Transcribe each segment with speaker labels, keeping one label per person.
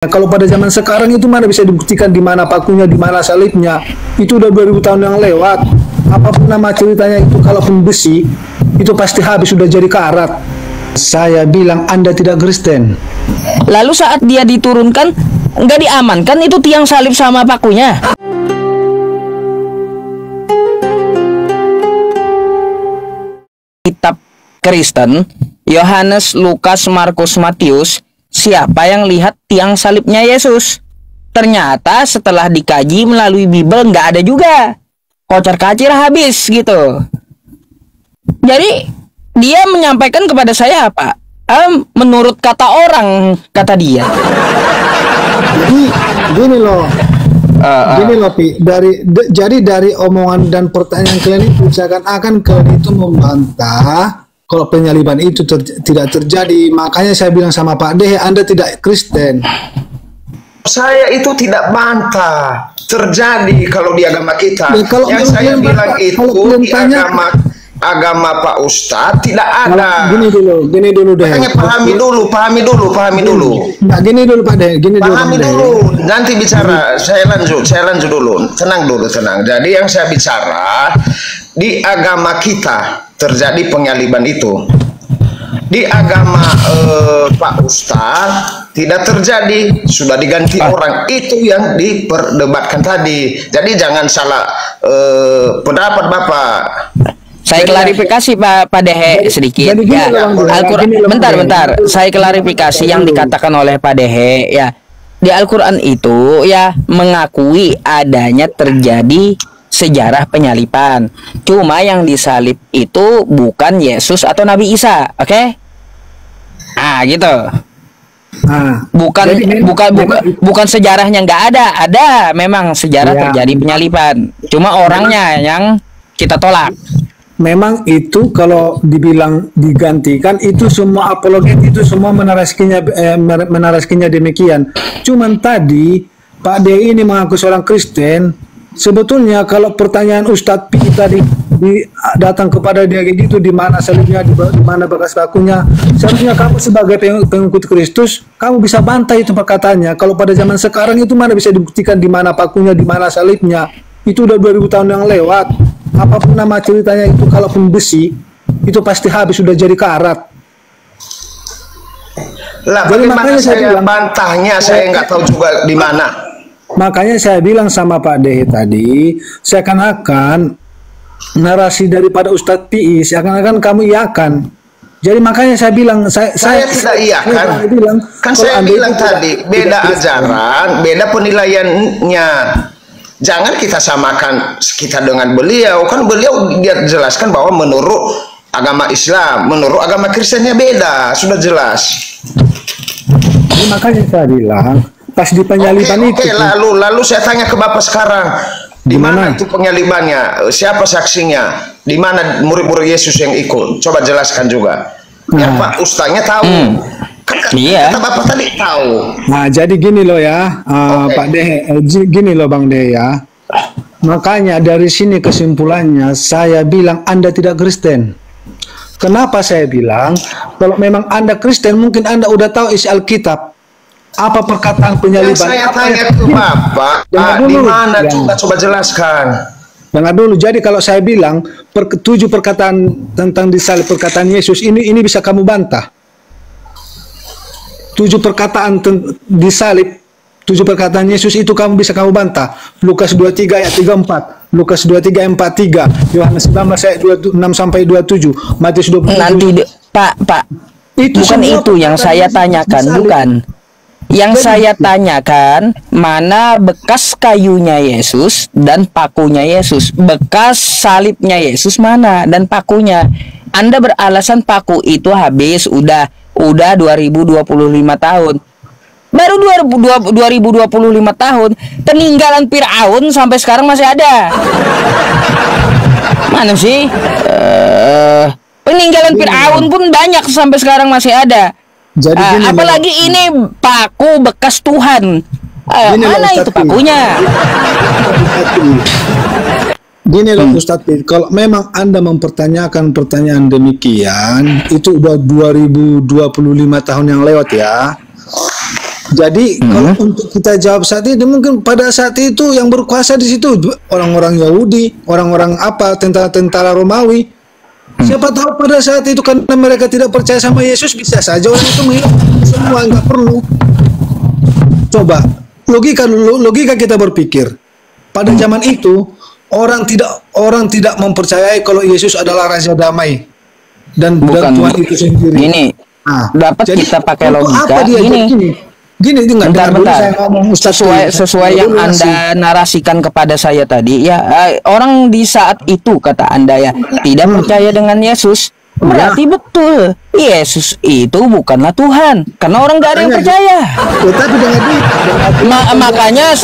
Speaker 1: Kalau pada zaman sekarang itu mana bisa dibuktikan di mana pakunya, di mana salibnya. Itu udah 2000 tahun yang lewat. Apapun nama ceritanya itu, kalaupun besi, itu pasti habis, sudah jadi karat. Saya bilang Anda tidak Kristen.
Speaker 2: Lalu saat dia diturunkan, nggak diamankan itu tiang salib sama pakunya? Kitab Kristen, Yohanes, Lukas, Markus, Matius, siapa yang lihat tiang salibnya Yesus? Ternyata setelah dikaji melalui Bible nggak ada juga. Kocar-kacir habis gitu. Jadi dia menyampaikan kepada saya apa? Menurut kata orang, kata dia.
Speaker 1: Jadi gini loh. Gini loh Pi, jadi dari omongan dan pertanyaan kalian itu seakan-akan kalian itu membantah kalau penyaliban itu tidak terjadi. Makanya saya bilang sama Pak Dehe, Anda tidak Kristen.
Speaker 3: Saya itu tidak bantah terjadi kalau di agama kita.
Speaker 1: Ya, kalau
Speaker 3: yang saya bilang itu di agama Pak Ustadz tidak ada.
Speaker 1: Gini dulu deh.
Speaker 3: Makanya pahami dulu.
Speaker 1: Nah, gini dulu Pak Dehe,
Speaker 3: Pahami dulu. Nanti bicara. Saya lanjut dulu. Tenang. Jadi yang saya bicara di agama kita terjadi penyaliban itu. Di agama Pak Ustadz tidak terjadi, sudah diganti orang. Itu yang diperdebatkan tadi. Jadi jangan salah pendapat Bapak.
Speaker 2: Saya klarifikasi Pak Dehe sedikit. Ya, bentar. Saya klarifikasi yang dikatakan oleh Pak Dehe ya. Di Al-Qur'an itu ya mengakui adanya terjadi sejarah penyaliban. Cuma yang disalib itu bukan Yesus atau Nabi Isa, oke? Nah, gitu. Bukan sejarahnya nggak ada memang sejarah terjadi penyaliban. Cuma orangnya yang kita tolak.
Speaker 1: Memang itu kalau dibilang digantikan itu semua apologet itu semua menarasikannya demikian. Cuman tadi Pak D ini mengaku seorang Kristen. Sebetulnya kalau pertanyaan Ustadz Pi tadi datang kepada dia gitu, di mana salibnya, di mana bekas pakunya, seharusnya kamu sebagai pengikut Kristus kamu bisa bantah itu perkataannya. Kalau pada zaman sekarang itu mana bisa dibuktikan di mana pakunya, di mana salibnya. Itu udah 2000 tahun yang lewat. Apapun nama ceritanya itu, kalaupun besi, itu pasti habis, sudah jadi karat.
Speaker 3: Lah, bagaimana saya bantahnya, saya nggak tahu juga di mana.
Speaker 1: Makanya saya bilang sama Pak Dehe tadi, seakan-akan narasi daripada Ustadz Pi, seakan-akan kamu iakan. Jadi makanya saya bilang, saya
Speaker 3: tidak iakan. Kan saya bilang tadi, beda ajaran, beda penilaiannya. Jangan kita samakan kita dengan beliau. Kan beliau dia jelaskan bahwa menurut agama Islam, menurut agama Kristennya beda, sudah jelas.
Speaker 1: Jadi makanya saya bilang, pas di penyaliban itu.
Speaker 3: Lalu saya tanya ke Bapak sekarang, di mana itu penyalibannya? Siapa saksinya? Di mana murid-murid Yesus yang ikut? Coba jelaskan juga. Ya Pak Ustaznya tahu. Kata Bapak tadi tahu.
Speaker 1: Nah, jadi gini loh ya, Pak Dehe, gini loh Bang Dehe ya. Makanya dari sini kesimpulannya saya bilang Anda tidak Kristen. Kenapa saya bilang? Kalau memang Anda Kristen, mungkin Anda udah tahu isi Alkitab. Apa perkataan penyaliban?
Speaker 3: Yang saya tanya ke Bapak, di mana coba jelaskan.
Speaker 1: Dengar dulu. Jadi kalau saya bilang 7 perkataan tentang disalib, perkataan Yesus ini bisa kamu bantah. 7 perkataan disalib, 7 perkataan Yesus itu bisa kamu bantah. Lukas 23 ayat 34, Lukas 23 ayat 43, Yohanes 19 ayat 26 sampai 27, Matius 27.
Speaker 2: Nanti Pak, itu bukan itu yang saya tanyakan, bukan. Yang saya tanyakan, mana bekas kayunya Yesus dan pakunya Yesus? Bekas salibnya Yesus mana dan pakunya? Anda beralasan paku itu habis, udah 2025 tahun. Baru 2025 tahun, peninggalan Firaun sampai sekarang masih ada. Mana sih? Peninggalan Firaun pun banyak sampai sekarang masih ada.
Speaker 1: Jadi
Speaker 2: apalagi ini paku bekas Tuhan. Mana itu pakunya?
Speaker 1: Gini loh Ustadz Pi, kalau memang Anda mempertanyakan pertanyaan demikian, itu udah 2025 tahun yang lewat ya. Jadi kalau untuk kita jawab saat itu, mungkin pada saat itu yang berkuasa di situ orang-orang Yahudi, orang-orang apa, tentara-tentara Romawi. Siapa tahu pada saat itu karena mereka tidak percaya sama Yesus, bisa saja orang itu menghilangkan semua, nggak perlu. Coba logika kita berpikir pada zaman itu orang tidak mempercayai kalau Yesus adalah Raja Damai dan Tuhan itu sendiri.
Speaker 2: Ini dapat kita pakai logika.
Speaker 1: Gini,
Speaker 2: bentar.
Speaker 1: saya ngomong,
Speaker 2: sesuai yang Anda narasikan kepada saya tadi, ya orang di saat itu kata Anda ya tidak percaya dengan Yesus, berarti betul Yesus itu bukanlah Tuhan, karena orang nggak ada yang percaya. Makanya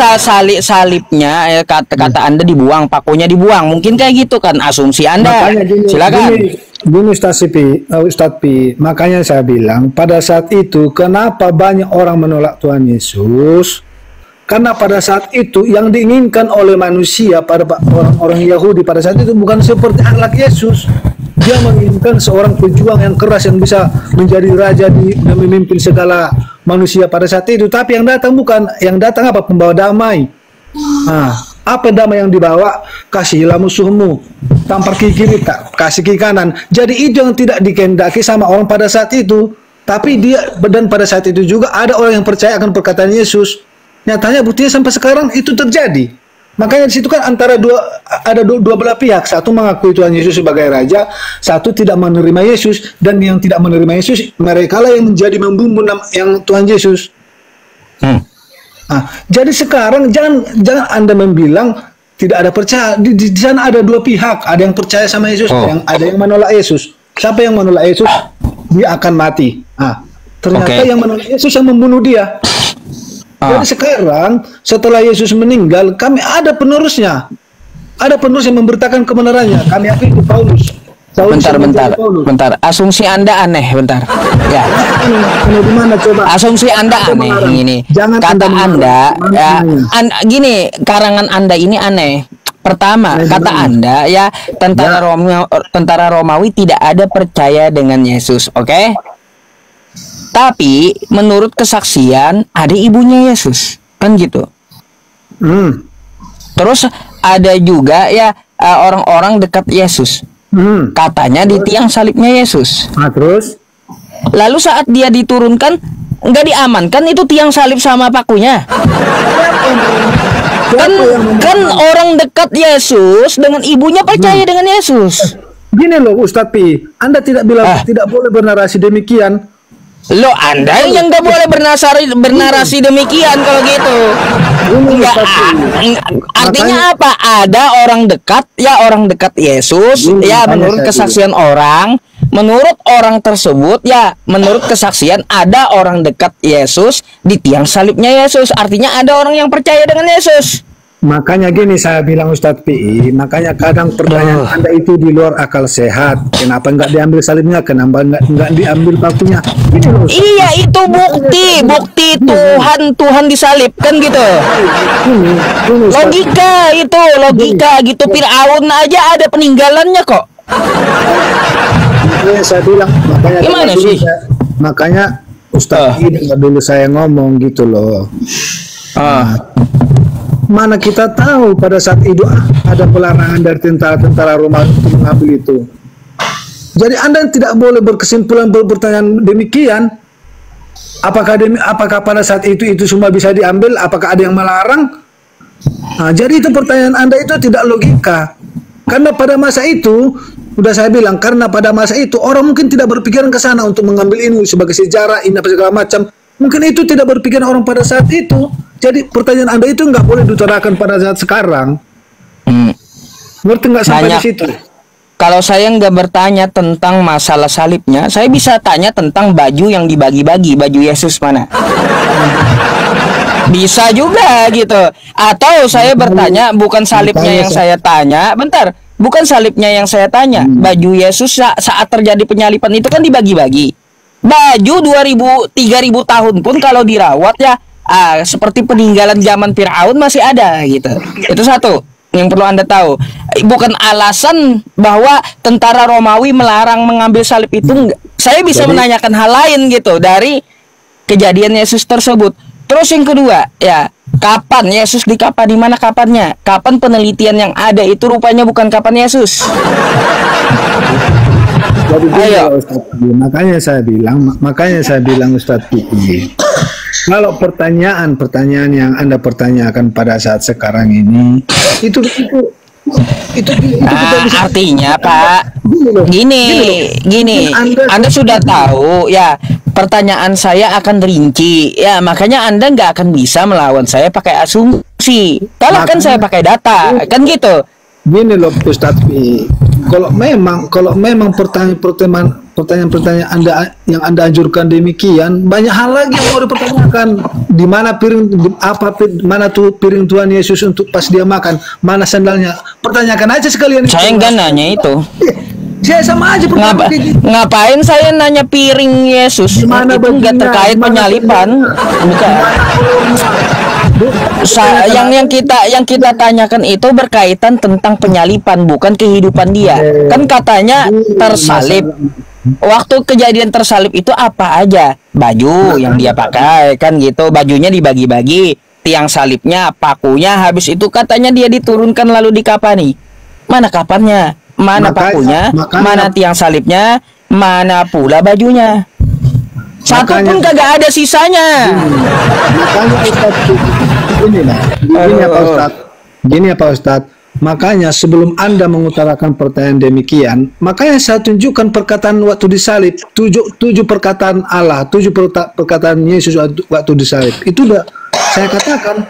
Speaker 2: salibnya kata Anda dibuang, pakunya dibuang, mungkin kayak gitu kan asumsi Anda. Silakan.
Speaker 1: Gini Ustadz Pi, makanya saya bilang pada saat itu kenapa banyak orang menolak Tuhan Yesus? Karena pada saat itu yang diinginkan oleh manusia pada orang-orang Yahudi pada saat itu bukan seperti anak Yesus. Dia menginginkan seorang pejuang yang keras yang bisa menjadi raja dan memimpin segala manusia pada saat itu. Tapi yang datang apa? Pembawa damai. Apa damai yang dibawa? Kasihilah musuhmu, tampar kiri kasih kiri kanan. Jadi itu yang tidak dikehendaki sama orang pada saat itu. Tapi pada saat itu juga ada orang yang percaya akan perkataan Yesus. Nyatanya buktinya sampai sekarang itu terjadi. Makanya di situ kan ada dua belah pihak. Satu mengakui Tuhan Yesus sebagai raja, satu tidak menerima Yesus, dan yang tidak menerima Yesus mereka lah yang menjadi membumbung yang Tuhan Yesus. Jadi sekarang jangan Anda membilang tidak ada percaya. Di sana ada dua pihak, ada yang percaya sama Yesus, ada yang menolak Yesus. Siapa yang menolak Yesus? Dia akan mati. Ternyata yang menolak Yesus yang membunuh dia. Jadi sekarang setelah Yesus meninggal, kami ada penerusnya. Ada penerus yang memberitakan kebenarannya. Kami akui itu Paulus.
Speaker 2: Bentar. Asumsi Anda aneh, bentar. Ya.
Speaker 1: Gimana coba?
Speaker 2: Asumsi Anda aneh ini. Kata Anda, ya, gini, karangan Anda ini aneh. Pertama, kata Anda ya tentara Romawi tidak ada percaya dengan Yesus, oke? Tapi menurut kesaksian ada ibunya Yesus, kan gitu. Terus ada juga ya orang-orang dekat Yesus. Katanya di tiang salibnya Yesus.
Speaker 1: Terus?
Speaker 2: Lalu saat dia diturunkan nggak diamankan itu tiang salib sama pakunya. Kan orang dekat Yesus dengan ibunya percaya dengan Yesus.
Speaker 1: Gini loh Ustadz Pi, Anda tidak bilang tidak boleh bernarasi demikian.
Speaker 2: Lo Anda yang nggak boleh bernarasi demikian kalau gitu. Artinya apa? Ada orang dekat Yesus ya menurut kesaksian orang. Menurut orang tersebut ya menurut kesaksian ada orang dekat Yesus di tiang salibnya Yesus. Artinya ada orang yang percaya dengan Yesus.
Speaker 1: Makanya gini saya bilang Ustadz PI, makanya kadang pertanyaan Anda itu di luar akal sehat. Kenapa nggak diambil salibnya? Kenapa nggak diambil pakunya?
Speaker 2: Iya, itu bukti Tuhan disalibkan gitu. Logika gitu. Fir'aun aja ada peninggalannya kok.
Speaker 1: Saya bilang makanya
Speaker 2: gimana sih?
Speaker 1: Makanya Ustadz ini dulu saya ngomong gitu loh. Mana kita tahu pada saat itu ada pelarangan dari tentara Romawi untuk mengambil itu. Jadi Anda tidak boleh berkesimpulan berpertanyaan demikian. Apakah pada saat itu semua bisa diambil? Apakah ada yang melarang? Jadi itu pertanyaan Anda itu tidak logika. Karena pada masa itu, udah saya bilang, karena pada masa itu orang mungkin tidak berpikiran ke sana untuk mengambil ini sebagai sejarah, ini apa segala macam. Mungkin itu tidak berpikiran orang pada saat itu. Jadi pertanyaan Anda itu nggak boleh diutarakan pada saat sekarang. Ngerti nggak sampai di situ?
Speaker 2: Kalau saya nggak bertanya tentang masalah salibnya, saya bisa tanya tentang baju yang dibagi-bagi, baju Yesus mana? Bisa juga gitu. Atau saya bertanya bukan salibnya yang saya tanya, bukan salibnya yang saya tanya. Baju Yesus saat terjadi penyalipan itu kan dibagi-bagi. Baju 2000, 3000 tahun pun kalau dirawat ya seperti peninggalan zaman Fir'aun masih ada gitu. Itu satu yang perlu Anda tahu. Bukan alasan bahwa tentara Romawi melarang mengambil salib itu. Saya bisa menanyakan hal lain gitu dari kejadian Yesus tersebut. Terus yang kedua, ya, kapan Yesus dikapan? Di mana kapannya? Kapan penelitian yang ada itu rupanya bukan kapan Yesus?
Speaker 1: Jadi
Speaker 2: Ayo.
Speaker 1: makanya saya bilang Ustadz Pi, kalau pertanyaan yang Anda pertanyakan pada saat sekarang ini itu kita bisa.
Speaker 2: Artinya Pak, gini, Anda sudah tahu ya, pertanyaan saya akan rinci ya, makanya Anda nggak akan bisa melawan saya pakai asumsi. Kalau kan saya pakai data, kan gitu.
Speaker 1: Gini loh Ustadz Pi, kalau memang pertanyaan-pertanyaan Anda anjurkan demikian, banyak hal lagi yang mau dipertanyakan. Di mana mana tuh piring Tuhan Yesus untuk pas dia makan, mana sandalnya? Pertanyakan aja sekalian.
Speaker 2: Saya nggak nanya itu.
Speaker 1: Saya sama aja
Speaker 2: Ngapain saya nanya piring Yesus?
Speaker 1: Gimana
Speaker 2: Itu nggak
Speaker 1: bajunya?
Speaker 2: terkait
Speaker 1: Gimana
Speaker 2: penyalipan. Bukan. Yang kita tanyakan itu berkaitan tentang penyalipan, bukan kehidupan dia. Kan katanya tersalib. Waktu kejadian tersalib itu apa aja? Baju yang dia pakai, kan gitu. Bajunya dibagi-bagi, tiang salibnya, pakunya, habis itu katanya dia diturunkan lalu dikapani. Mana kapannya? Mana pakunya? Mana tiang salibnya? Mana pula bajunya? Satu pun kagak ada sisanya.
Speaker 1: Makanya gini ya Pak Ustadz. Makanya sebelum Anda mengutarakan pertanyaan demikian, makanya saya tunjukkan perkataan waktu disalib, tujuh perkataan Allah, perkataan Yesus waktu disalib. Itu udah saya katakan.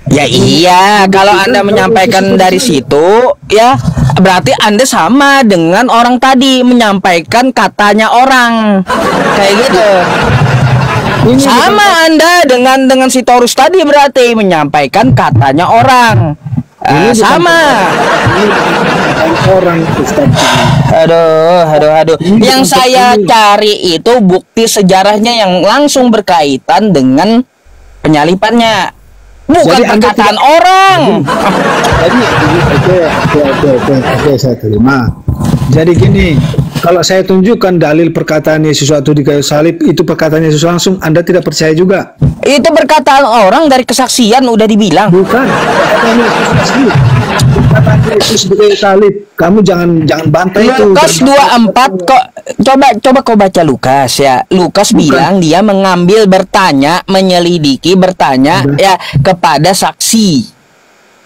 Speaker 2: Ya iya, kalau Anda menyampaikan dari situ, ya berarti Anda sama dengan orang tadi menyampaikan katanya orang, kayak gitu. Sama Anda dengan si Taurus tadi berarti menyampaikan katanya orang. Sama.
Speaker 1: Orang
Speaker 2: Aduh. Yang saya cari itu bukti sejarahnya yang langsung berkaitan dengan penyalipannya. Bukan perkataan orang.
Speaker 1: Jadi oke, saya terima. Jadi gini, kalau saya tunjukkan dalil perkataan Yesus waktu di kayu salib, itu perkataan Yesus langsung, Anda tidak percaya juga.
Speaker 2: Itu perkataan orang dari kesaksian udah dibilang.
Speaker 1: Bukan. Perkataan Yesus di kayu salib. Kamu jangan bantah itu.
Speaker 2: Lukas 24 kok. Coba kau baca Lukas ya. Lukas bilang dia mengambil menyelidiki bertanya ya kepada saksi.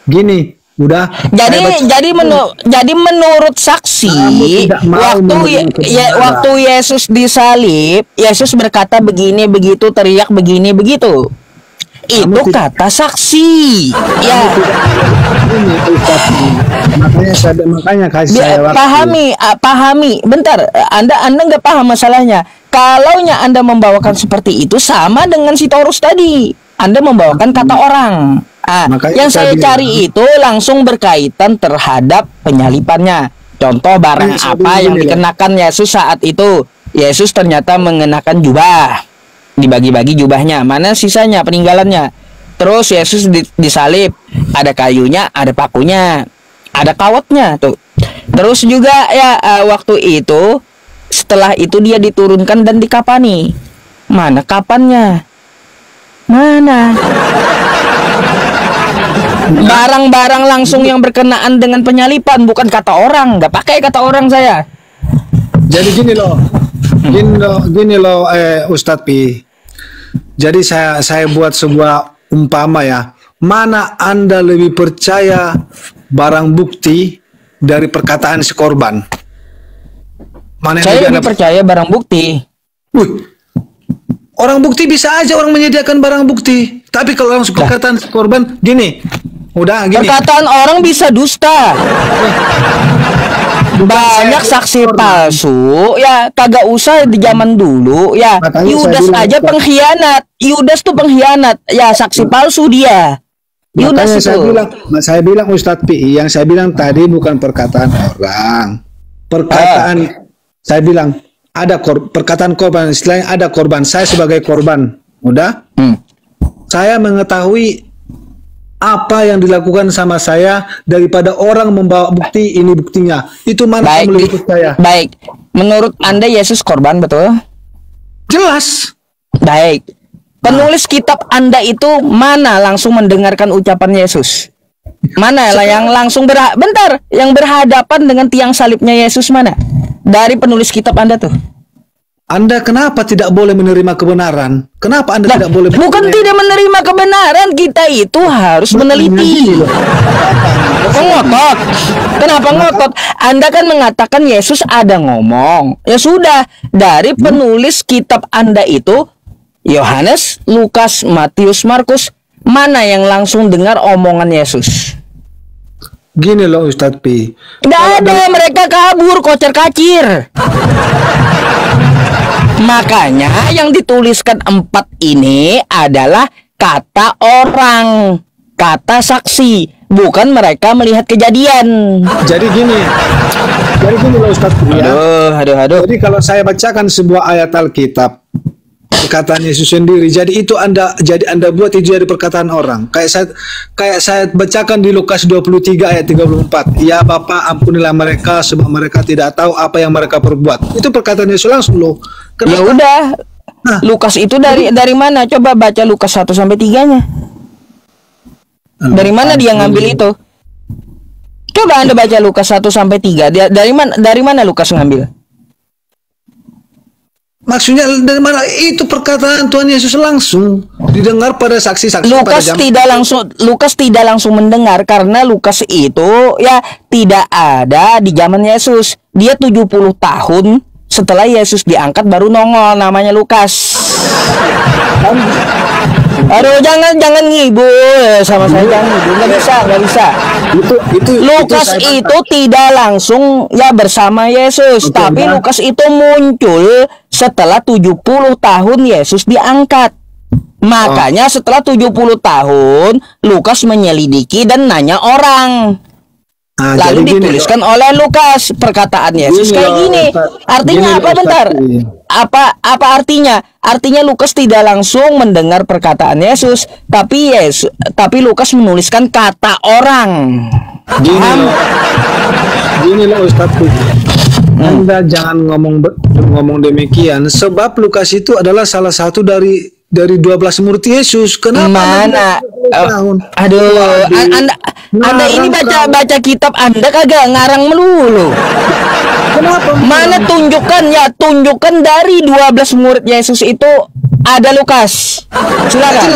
Speaker 1: Gini, udah.
Speaker 2: Jadi menurut saksi waktu Yesus disalib, Yesus berkata begini begitu, teriak begini begitu. Itu kata saksi. Ya.
Speaker 1: Makanya kasih saya waktu.
Speaker 2: Pahami. Bentar, Anda nggak paham masalahnya. Kalaunya Anda membawakan seperti itu sama dengan si Taurus tadi. Anda membawakan kata orang. Yang saya cari itu langsung berkaitan terhadap penyalipannya. Contoh barang apa yang dikenakan Yesus saat itu. Yesus ternyata mengenakan jubah. Dibagi-bagi jubahnya. Mana sisanya peninggalannya? Terus Yesus disalib. Ada kayunya, ada pakunya, ada kawatnya tuh. Terus juga ya waktu itu setelah itu dia diturunkan dan dikapani. Mana kapannya? Mana? Barang-barang langsung yang berkenaan dengan penyalipan, bukan kata orang. Nggak pakai kata orang saya.
Speaker 1: Jadi gini loh Ustadz Pi. Jadi saya buat sebuah umpama ya. Mana Anda lebih percaya barang bukti dari perkataan si korban? Mana
Speaker 2: saya lebih percaya barang bukti.
Speaker 1: Orang bukti bisa aja orang menyediakan barang bukti. Tapi kalau langsung perkataan si korban, gini.
Speaker 2: Perkataan orang bisa dusta. Banyak saksi palsu ya, kagak usah di zaman dulu ya. Yudas aja pengkhianat. Yudas tuh pengkhianat ya, saksi palsu dia. Yudas itu.
Speaker 1: Saya bilang Ustadz Pi, yang saya bilang tadi bukan perkataan orang. Saya bilang ada perkataan korban, istilahnya ada korban. Saya sebagai korban, udah. Saya mengetahui apa yang dilakukan sama saya daripada orang membawa bukti, ini buktinya. Itu mana kamu lebih percaya?
Speaker 2: Baik. Menurut Anda Yesus korban, betul?
Speaker 1: Jelas.
Speaker 2: Baik. Penulis kitab Anda itu mana langsung mendengarkan ucapan Yesus? Mana lah yang langsung yang berhadapan dengan tiang salibnya Yesus mana? Dari penulis kitab Anda tuh.
Speaker 1: Anda kenapa tidak boleh menerima kebenaran? Kenapa Anda tidak boleh?
Speaker 2: Bukan tidak menerima kebenaran, kita itu harus meneliti. Kok ngotot? Kenapa ngotot? Anda kan mengatakan Yesus ada ngomong. Ya sudah, dari penulis kitab Anda itu Yohanes, Lukas, Matius, Markus, mana yang langsung dengar omongan Yesus?
Speaker 1: Gini loh Ustadz Pi.
Speaker 2: Tidak ada, mereka kabur kocar kacir. Makanya yang dituliskan 4 ini adalah kata orang, kata saksi, bukan mereka melihat kejadian.
Speaker 1: Jadi gini loh Ustadz Pi ya.
Speaker 2: Aduh.
Speaker 1: Jadi kalau saya bacakan sebuah ayat Alkitab, perkataan Yesus sendiri, jadi Anda buat itu jadi perkataan orang. Kayak saya bacakan di Lukas 23 ayat 34. Ya Bapa, ampunilah mereka sebab mereka tidak tahu apa yang mereka perbuat. Itu perkataan Yesus langsung loh.
Speaker 2: Ya udah. Lukas itu dari mana? Coba baca Lukas 1 sampai 3-nya. Dari mana dia ngambil itu? Coba Anda baca Lukas 1 sampai 3. Dari mana Lukas ngambil?
Speaker 1: Maksudnya dari mana? Itu perkataan Tuhan Yesus langsung didengar pada saksi-saksi.
Speaker 2: Lukas tidak langsung mendengar karena Lukas itu ya tidak ada di zaman Yesus. Dia 70 tahun setelah Yesus diangkat baru nongol, namanya Lukas. Aduh, jangan ngibul sama saya, jangan ngibul. Nggak bisa. Lukas itu tidak langsung ya bersama Yesus, tapi Lukas itu muncul setelah 70 tahun Yesus diangkat. Makanya setelah 70 tahun Lukas menyelidiki dan nanya orang. Lalu dituliskan oleh Lukas perkataan Yesus kayak gini. Artinya apa? Bentar. Apa artinya? Artinya Lukas tidak langsung mendengar perkataan Yesus, tapi Lukas menuliskan kata orang.
Speaker 1: Gini loh Ustadz. Anda jangan ngomong demikian, sebab Lukas itu adalah salah satu dari 12 murid Yesus. Kenapa?
Speaker 2: Mana? Aduh, Anda ini baca kitab Anda kagak ngarang melulu.
Speaker 1: Kenapa?
Speaker 2: Mana tunjukkan dari 12 murid Yesus itu ada Lukas. Silakan.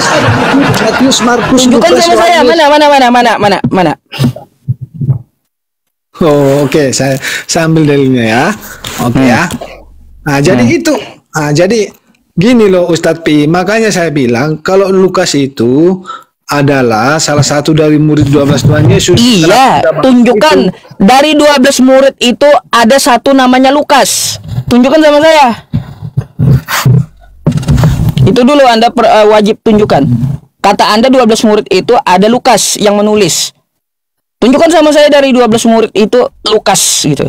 Speaker 1: Matius, Markus,
Speaker 2: tunjukkan sama saya. Mana?
Speaker 1: Oh, oke. Saya ambil dalilnya ya. Oke ya. Nah, jadi itu. Nah, jadi gini loh Ustadz Pi, makanya saya bilang kalau Lukas itu adalah salah satu dari murid 12 Tuhan Yesus.
Speaker 2: Iya, tunjukkan dari 12 murid itu ada satu namanya Lukas. Tunjukkan sama saya. Itu dulu Anda wajib tunjukkan. Kata Anda 12 murid itu ada Lukas yang menulis. Tunjukkan sama saya dari 12 murid itu Lukas gitu.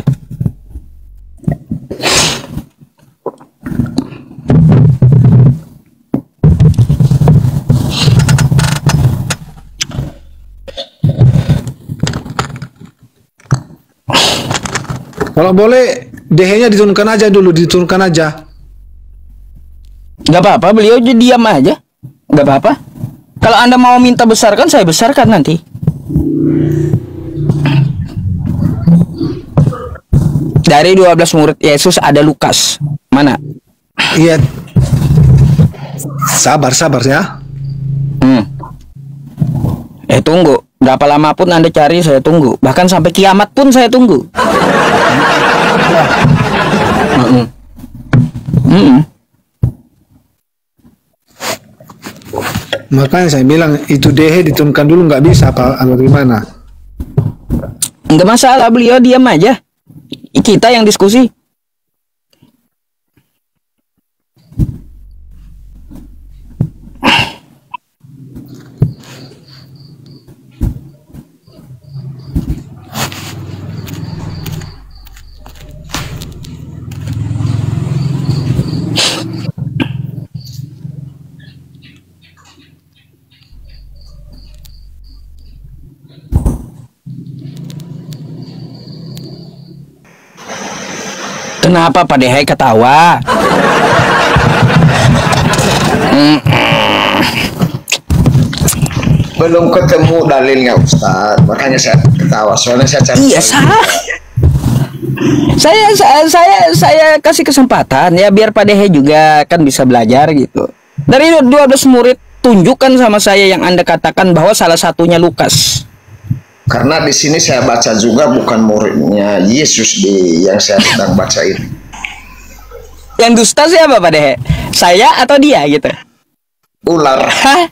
Speaker 1: Kalau boleh DH-nya diturunkan aja.
Speaker 2: Gak apa-apa, beliau diam aja. Gak apa-apa. Kalau Anda mau minta besarkan, saya besarkan nanti. Dari 12 murid Yesus ada Lukas. Mana?
Speaker 1: Iya. Sabar ya.
Speaker 2: Tunggu. Berapa lama pun Anda cari, saya tunggu. Bahkan sampai kiamat pun saya tunggu.
Speaker 1: Makanya saya bilang itu DH diturunkan dulu, nggak bisa apa gimana?
Speaker 2: Nggak masalah, beliau diam aja. Kita yang diskusi. Kenapa Pak Dehai ketawa?
Speaker 3: belum ketemu dalilnya Ustaz, makanya saya ketawa. Soalnya saya cari.
Speaker 2: Iya, saya kasih kesempatan ya biar Pak Dehe juga kan bisa belajar gitu. Dari 12 murid, tunjukkan sama saya yang Anda katakan bahwa salah satunya Lukas.
Speaker 3: Karena di sini saya baca juga bukan muridnya Yesus yang saya sedang baca ini.
Speaker 2: Yang dusta siapa Pak Dehe? Saya atau dia gitu?
Speaker 3: Ular.
Speaker 2: Hah?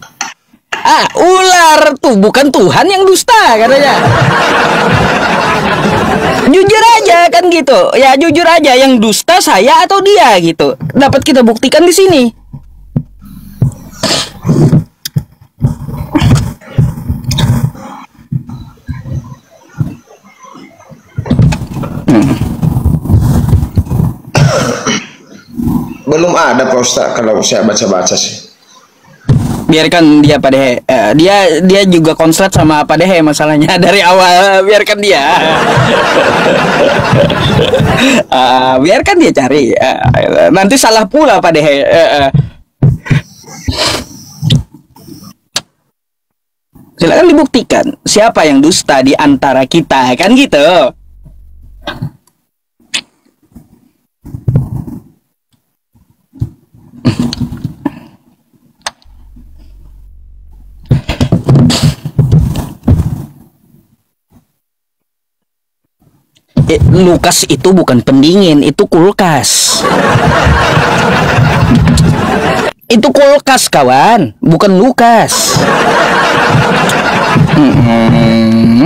Speaker 2: Ular tuh bukan Tuhan yang dusta katanya. Jujur aja kan gitu. Ya jujur aja, yang dusta saya atau dia gitu. Dapat kita buktikan di sini.
Speaker 3: Belum ada Pak Ustaz kalau saya baca-baca sih.
Speaker 2: Biarkan dia Pak Dehe. Dia juga konslet sama Pak Dehe masalahnya dari awal. Biarkan dia. Biarkan dia cari. Nanti salah pula Pak Dehe. Silakan dibuktikan siapa yang dusta di antara kita, kan gitu. Lukas itu bukan pendingin, itu kulkas. Itu kulkas kawan, bukan Lukas.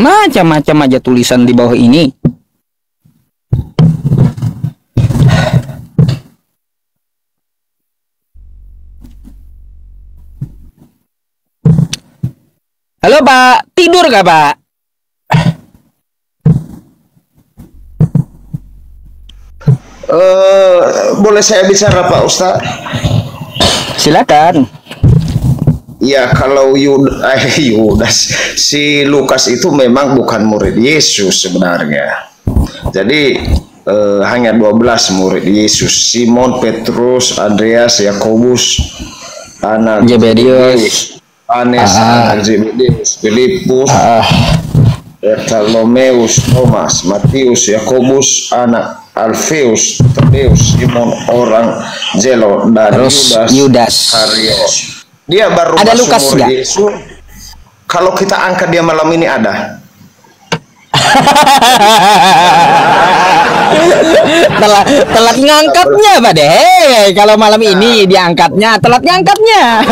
Speaker 2: Macam-macam aja tulisan di bawah ini. Halo Pak, tidur gak Pak?
Speaker 3: Boleh saya bicara Pak Ustaz?
Speaker 2: Silakan.
Speaker 3: Ya kalau Yudas, si Lukas itu memang bukan murid Yesus sebenarnya. Jadi hanya 12 murid Yesus. Simon, Petrus, Andreas, Yakobus, anak
Speaker 2: Zebedius,
Speaker 3: Anes, anak Zebedius, Filipus, Bartolomeus, Thomas, Matius, Yakobus, anak Alfeus, Tadeus, Simon orang Zelo, dan
Speaker 2: Yudas
Speaker 3: Kariot. Dia baru
Speaker 2: ada
Speaker 3: masuk
Speaker 2: Lukas
Speaker 3: murid
Speaker 2: gak?
Speaker 3: Yesus. Kalau kita angkat dia malam ini ada.
Speaker 2: telat ngangkatnya Pak Dehe. Kalau malam ini diangkatnya, telat ngangkatnya.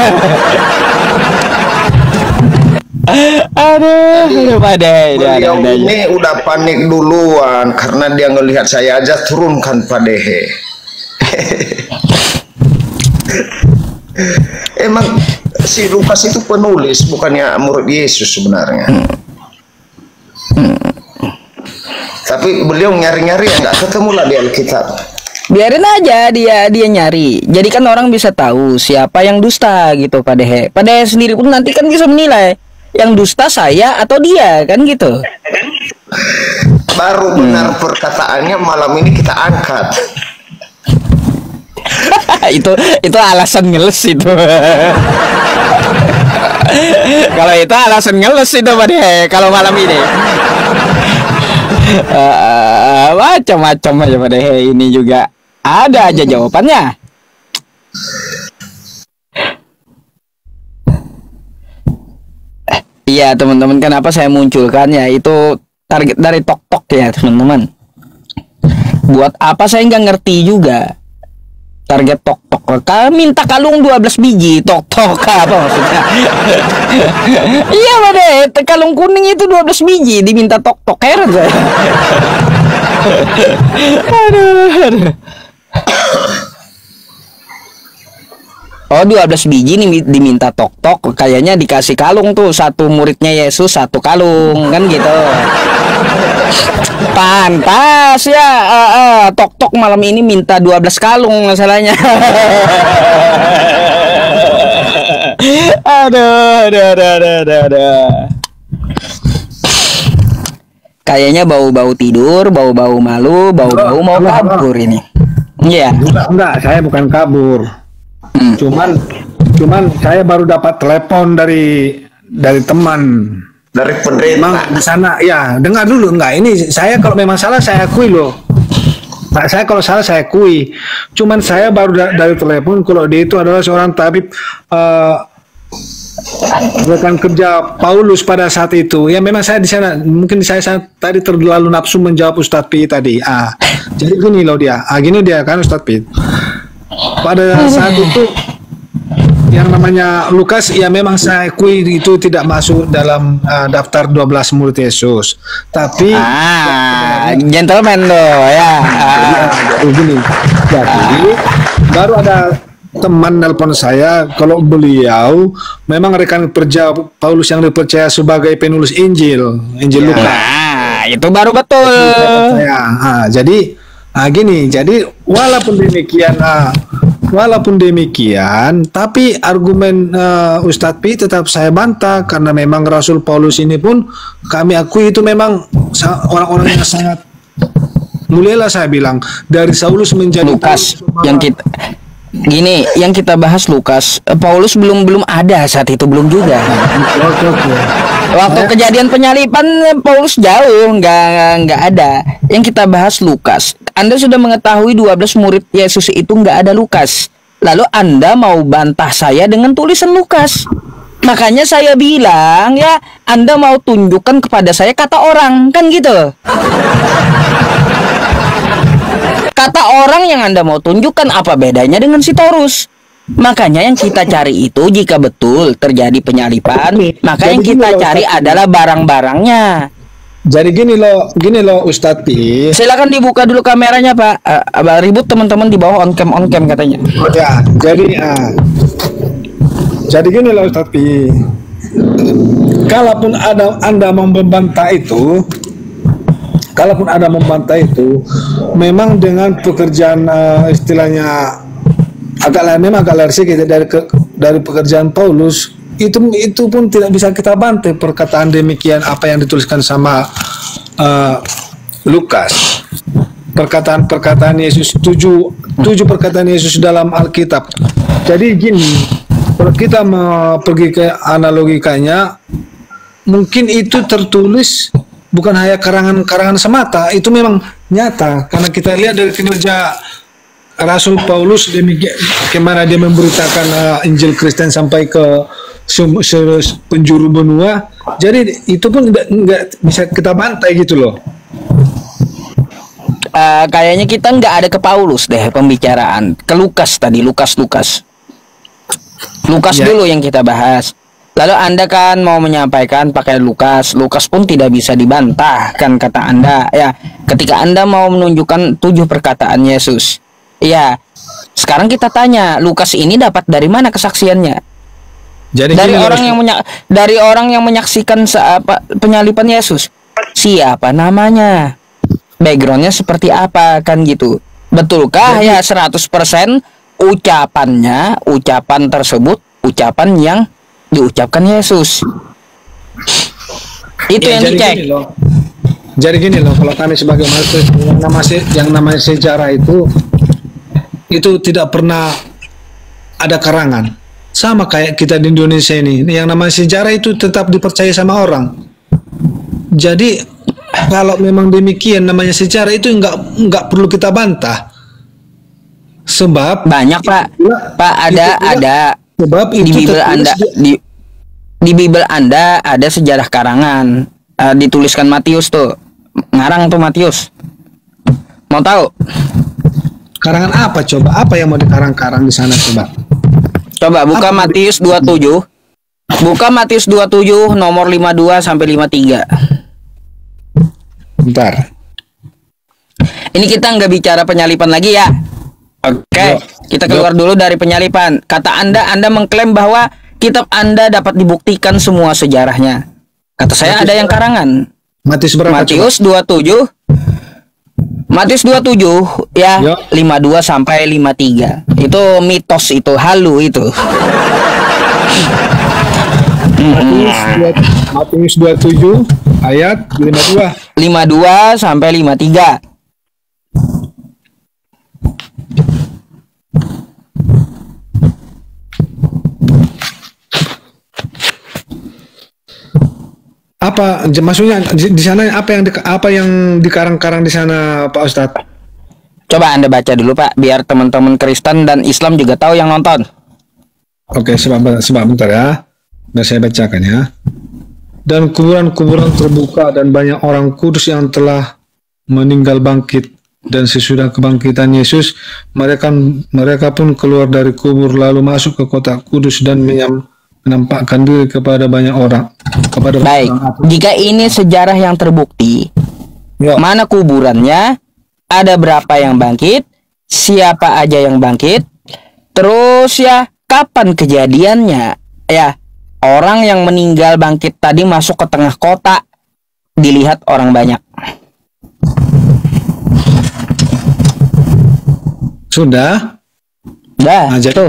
Speaker 2: Aduh, Pak Dehe.
Speaker 3: Beliau ini udah panik duluan karena dia ngelihat saya aja turunkan Pak Dehe. Emang si Lukas itu penulis, bukannya murid Yesus sebenarnya. Tapi beliau nyari-nyari nggak ketemu lah di Alkitab.
Speaker 2: Biarin aja dia nyari. Jadi kan orang bisa tahu siapa yang dusta gitu Pak Dehe. Pak Dehe sendiri pun nanti kan bisa menilai yang dusta saya atau dia, kan gitu.
Speaker 3: Baru benar perkataannya malam ini kita angkat.
Speaker 2: itu alasan ngeles itu. Kalau itu alasan ngeles itu Pak Dehe kalau malam ini. Macam-macam aja Pak Dehe, ini juga ada aja jawabannya. Iya teman-teman, kenapa saya munculkannya itu target dari tok-tok ya teman-teman. Buat apa saya nggak ngerti juga. Target tok-tok, minta kalung 12 biji, tok-tok apa maksudnya? Iya Pak Dehe, kalung kuning itu 12 biji diminta tok-tok, heran saya. aduh. Oh 12 biji nih diminta tok-tok, kayaknya dikasih kalung tuh, satu muridnya Yesus satu kalung kan gitu. Pantas ya, tok-tok malam ini minta 12 kalung masalahnya. Aduh. Kayaknya bau-bau tidur, bau-bau malu, bau-bau mau kabur ini. Iya.
Speaker 1: Enggak, saya bukan kabur. Cuman saya baru dapat telepon dari teman.
Speaker 3: Dari
Speaker 1: Memang
Speaker 3: pendeta.
Speaker 1: di sana ya, dengar dulu, enggak, ini saya kalau memang salah saya akui loh. Nah, saya kalau salah saya akui. Cuman saya baru dari telepon kalau dia itu adalah seorang tabib, rekan kerja Paulus pada saat itu. Ya memang saya di sana, mungkin saya tadi terlalu nafsu menjawab Ustadz Pi tadi. Jadi gini loh dia. Gini dia kan Ustadz Pi. Pada saat itu yang namanya Lukas, ya memang saya akui itu tidak masuk dalam daftar 12 murid Yesus. Tapi
Speaker 2: Gentleman loh ya.
Speaker 1: jadi gini. Jadi baru ada teman nelpon saya kalau beliau memang rekan kerja Paulus yang dipercaya sebagai penulis Injil Lukas.
Speaker 2: Nah, itu baru betul.
Speaker 1: Jadi gini, jadi walaupun demikian, tapi argumen Ustadz Pi tetap saya bantah karena memang Rasul Paulus ini pun kami akui itu memang orang-orang yang sangat mulia lah, saya bilang, dari Saulus menjadi
Speaker 2: Lukas yang kita bahas Lukas. Paulus belum ada saat itu, belum juga. Waktu kejadian penyalipan Paulus jauh nggak ada. Yang kita bahas Lukas. Anda sudah mengetahui 12 murid Yesus itu nggak ada Lukas. Lalu Anda mau bantah saya dengan tulisan Lukas. Makanya saya bilang ya, Anda mau tunjukkan kepada saya kata orang, kan gitu. Kata orang yang Anda mau tunjukkan apa bedanya dengan si Torus? Makanya yang kita cari itu, jika betul terjadi penyalipan, maka yang kita cari adalah barang-barangnya.
Speaker 1: Jadi gini loh Ustadz Pi.
Speaker 2: Silakan dibuka dulu kameranya, Pak. Ribut teman-teman di bawah on cam katanya.
Speaker 1: Ya, jadi gini loh Ustadz Pi. Kalaupun Anda membantah itu, memang dengan pekerjaan istilahnya agak lain sedikit dari pekerjaan Paulus, itu pun tidak bisa kita bantai perkataan demikian apa yang dituliskan sama Lukas. Perkataan Yesus, tujuh perkataan Yesus dalam Alkitab. Jadi gini, kalau kita mau pergi ke analogikanya, mungkin itu tertulis bukan hanya karangan-karangan semata, itu memang nyata karena kita lihat dari kinerja Rasul Paulus demikian bagaimana dia memberitakan Injil Kristen sampai ke penjuru benua. Jadi itu pun nggak bisa kita bantai gitu loh.
Speaker 2: Kayaknya kita nggak ada ke Paulus deh pembicaraan, ke Lukas tadi, Lukas ya. Dulu yang kita bahas. Lalu Anda kan mau menyampaikan pakai Lukas pun tidak bisa dibantah kan kata Anda ya. Ketika Anda mau menunjukkan 7 perkataan Yesus, ya. Sekarang kita tanya, Lukas ini dapat dari mana kesaksiannya?
Speaker 1: Jadi
Speaker 2: dari orang yang menyaksikan penyalipan Yesus. Siapa namanya? Backgroundnya seperti apa kan gitu. Betulkah ya 100% ucapan tersebut ucapan yang diucapkan Yesus? Itu yang dicek.
Speaker 1: Jadi gini loh, kalau kami sebagai mahasiswa yang namanya sejarah itu tidak pernah ada karangan. Sama kayak kita di Indonesia ini, yang namanya sejarah itu tetap dipercaya sama orang. Jadi kalau memang demikian namanya sejarah itu nggak perlu kita bantah. Sebab
Speaker 2: banyak Pak ada. Sebab di Bible di Bible Anda ada sejarah karangan, dituliskan Matius tuh, ngarang tuh Matius. Mau tahu?
Speaker 1: Karangan apa coba? Apa yang mau dikarang-karang di sana coba?
Speaker 2: Coba buka Matius 27. Buka Matius 27 nomor 52 sampai 53.
Speaker 1: Bentar.
Speaker 2: Ini kita nggak bicara penyalipan lagi ya. Oke, kita keluar dulu dari penyalipan. Kata Anda mengklaim bahwa kitab Anda dapat dibuktikan semua sejarahnya. Kata saya ada yang karangan.
Speaker 1: Matius berapa?
Speaker 2: Matius 27. Matius 27 ya, 52 sampai 53. Itu mitos, itu halu itu.
Speaker 1: Matius 27 ayat 52.
Speaker 2: 52 sampai 53.
Speaker 1: maksudnya di sana apa yang dikarang-karang di sana Pak Ustadz?
Speaker 2: Coba Anda baca dulu Pak, biar teman-teman Kristen dan Islam juga tahu yang nonton.
Speaker 1: Oke, bentar ya. Biar saya bacakan ya. Dan kuburan-kuburan terbuka dan banyak orang kudus yang telah meninggal bangkit, dan sesudah kebangkitan Yesus mereka pun keluar dari kubur lalu masuk ke kota kudus dan menampakkan diri kepada banyak orang.
Speaker 2: Baik, jika ini sejarah yang terbukti, mana kuburannya, ada berapa yang bangkit, siapa aja yang bangkit, terus ya kapan kejadiannya, ya orang yang meninggal bangkit tadi masuk ke tengah kota, dilihat orang banyak.
Speaker 1: Sudah?
Speaker 2: Dah,
Speaker 1: jadi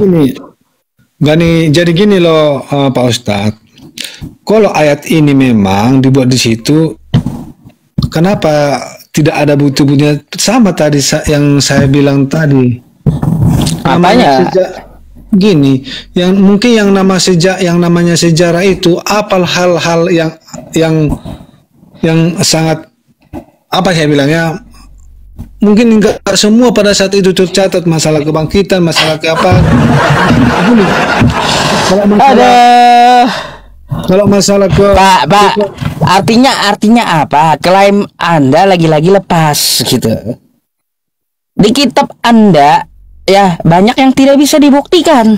Speaker 1: gini loh Pak Ustadz. Kalau ayat ini memang dibuat di situ, kenapa tidak ada bukti-buktinya? Sama tadi yang saya bilang tadi.
Speaker 2: Apanya?
Speaker 1: Gini, yang namanya sejarah itu apal hal-hal yang sangat, apa saya bilangnya, mungkin enggak semua pada saat itu tercatat, masalah kebangkitan, masalah ke apa. Kalau masalah ke
Speaker 2: Pak, artinya apa? Klaim Anda lagi-lagi lepas gitu. Di kitab Anda ya banyak yang tidak bisa dibuktikan.